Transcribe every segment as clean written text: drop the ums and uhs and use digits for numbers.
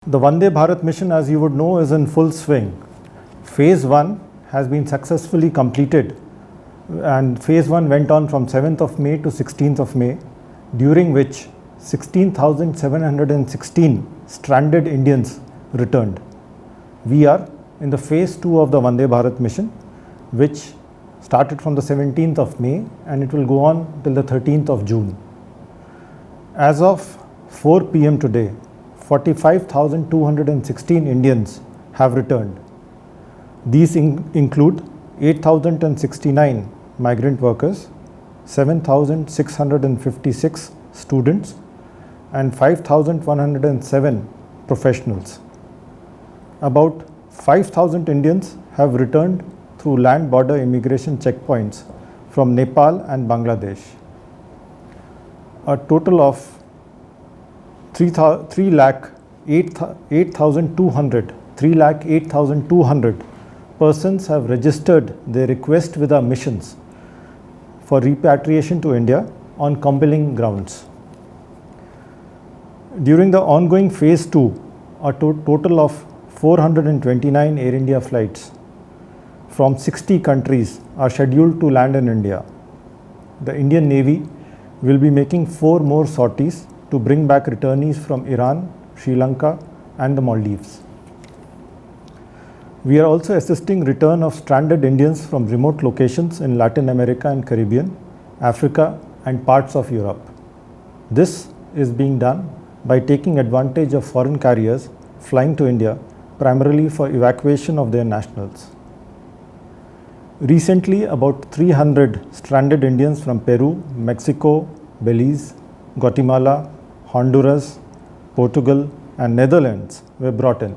The Vande Bharat mission, as you would know, is in full swing. Phase 1 has been successfully completed, and Phase 1 went on from 7th of May to 16th of May, during which 16,716 stranded Indians returned. We are in the Phase 2 of the Vande Bharat mission, which started from the 17th of May and it will go on till the 13th of June. As of 4 p.m. today, 45,216 Indians have returned. These include 8,069 migrant workers, 7,656 students, and 5,107 professionals. About 5,000 Indians have returned through land border immigration checkpoints from Nepal and Bangladesh. A total of 3,08,200 persons have registered their request with our missions for repatriation to India on compelling grounds. During the ongoing Phase 2, a total of 429 Air India flights from 60 countries are scheduled to land in India. The Indian Navy will be making 4 more sorties to bring back returnees from Iran, Sri Lanka, and the Maldives. We are also assisting return of stranded Indians from remote locations in Latin America and Caribbean, Africa, and parts of Europe. This is being done by taking advantage of foreign carriers flying to India primarily for evacuation of their nationals. Recently, about 300 stranded Indians from Peru, Mexico, Belize, Guatemala, Honduras, Portugal, and Netherlands were brought in.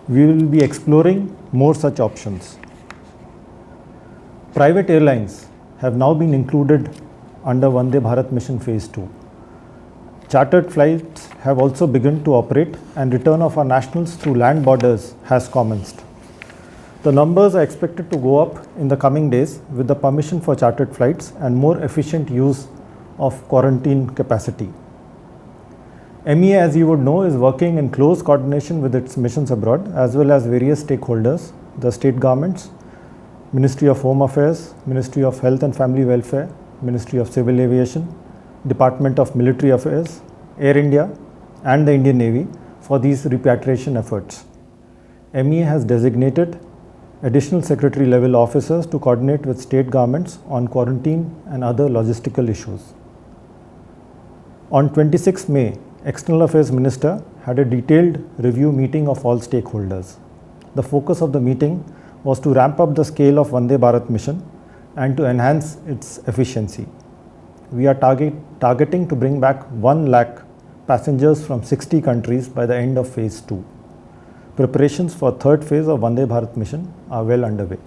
We will be exploring more such options. Private airlines have now been included under Vande Bharat mission Phase 2. Chartered flights have also begun to operate, and return of our nationals through land borders has commenced. The numbers are expected to go up in the coming days with the permission for chartered flights and more efficient use of quarantine capacity. MEA, as you would know, is working in close coordination with its missions abroad as well as various stakeholders, the state governments, Ministry of Home Affairs, Ministry of Health and Family Welfare, Ministry of Civil Aviation, Department of Military Affairs, Air India, and the Indian Navy for these repatriation efforts. MEA has designated additional secretary level officers to coordinate with state governments on quarantine and other logistical issues. On 26 May, External Affairs Minister had a detailed review meeting of all stakeholders. The focus of the meeting was to ramp up the scale of Vande Bharat mission and to enhance its efficiency. We are targeting to bring back 1 lakh passengers from 60 countries by the end of Phase 2. Preparations for third phase of Vande Bharat mission are well underway.